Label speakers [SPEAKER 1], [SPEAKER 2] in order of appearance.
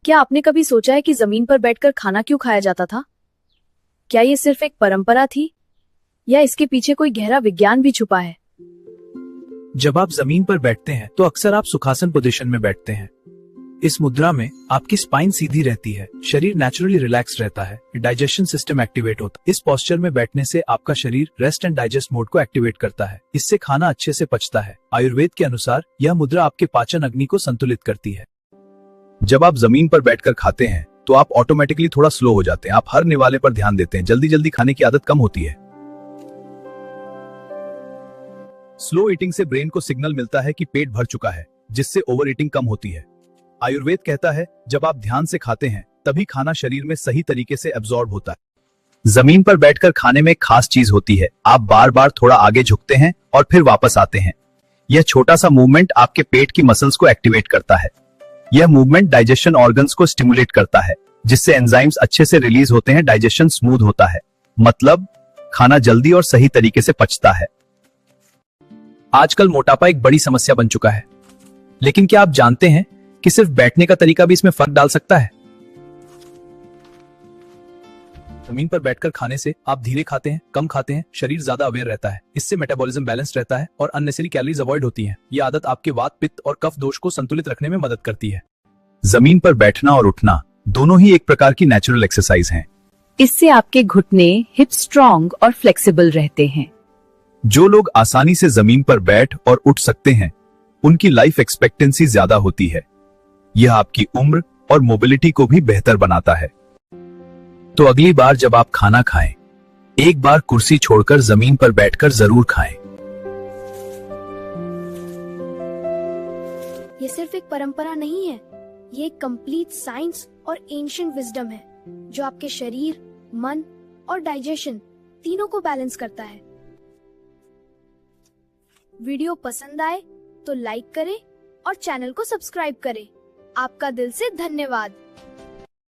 [SPEAKER 1] क्या आपने कभी सोचा है कि जमीन पर बैठकर खाना क्यों खाया जाता था? क्या ये सिर्फ एक परंपरा थी या इसके पीछे कोई गहरा विज्ञान भी छुपा है?
[SPEAKER 2] जब आप जमीन पर बैठते हैं तो अक्सर आप सुखासन पोजीशन में बैठते हैं। इस मुद्रा में आपकी स्पाइन सीधी रहती है, शरीर नेचुरली रिलैक्स रहता है, डाइजेशन सिस्टम एक्टिवेट होता है। इस पोस्चर में बैठने से आपका शरीर रेस्ट एंड डाइजेस्ट मोड को एक्टिवेट करता है। इससे खाना अच्छे से पचता है। आयुर्वेद के अनुसार यह मुद्रा आपके पाचन अग्नि को संतुलित करती है।
[SPEAKER 3] जब आप जमीन पर बैठकर खाते हैं तो आप ऑटोमेटिकली थोड़ा स्लो हो जाते हैं। आप हर निवाले पर ध्यान देते हैं। जल्दी जल्दी खाने की आदत कम होती है। स्लो ईटिंग से ब्रेन को सिग्नल मिलता है कि पेट भर चुका है, जिससे ओवर ईटिंग कम होती है। आयुर्वेद कहता है जब आप ध्यान से खाते हैं तभी खाना शरीर में सही तरीके से एब्जॉर्ब होता है। जमीन पर बैठकर खाने में एक खास चीज होती है, आप बार बार थोड़ा आगे झुकते हैं और फिर वापस आते हैं। यह छोटा सा मूवमेंट आपके पेट की मसल्स को एक्टिवेट करता है। यह मूवमेंट डाइजेशन ऑर्गन्स को स्टिमुलेट करता है, जिससे एंजाइम्स अच्छे से रिलीज होते हैं, डाइजेशन स्मूथ होता है। मतलब खाना जल्दी और सही तरीके से पचता है।
[SPEAKER 2] आजकल मोटापा एक बड़ी समस्या बन चुका है, लेकिन क्या आप जानते हैं कि सिर्फ बैठने का तरीका भी इसमें फर्क डाल सकता है? जमीन पर बैठकर खाने से आप धीरे खाते हैं, कम खाते हैं, शरीर ज्यादा अवेयर रहता है। इससे मेटाबॉलिज्म बैलेंस रहता है और अननेसेसरी कैलोरीज अवॉइड होती हैं। ये आदत आपके वात, पित्त और कफ दोष को संतुलित रखने में मदद करती है।
[SPEAKER 3] जमीन पर बैठना और उठना दोनों ही एक प्रकार की नेचुरल एक्सरसाइज हैं।
[SPEAKER 1] इससे आपके घुटने, हिप स्ट्रॉन्ग और फ्लेक्सिबल रहते हैं।
[SPEAKER 3] जो लोग आसानी से जमीन पर बैठ और उठ सकते हैं, उनकी लाइफ एक्सपेक्टेंसी ज्यादा होती है। यह आपकी उम्र और मोबिलिटी को भी बेहतर बनाता है। तो अगली बार जब आप खाना खाएं, एक बार कुर्सी छोड़कर जमीन पर बैठकर जरूर खाएं।
[SPEAKER 4] ये सिर्फ एक परंपरा नहीं है, ये एक कंप्लीट साइंस और एंशिएंट विजडम है, जो आपके शरीर, मन और डाइजेशन तीनों को बैलेंस करता है। वीडियो पसंद आए तो लाइक करें और चैनल को सब्सक्राइब करें। आपका दिल से धन्यवाद।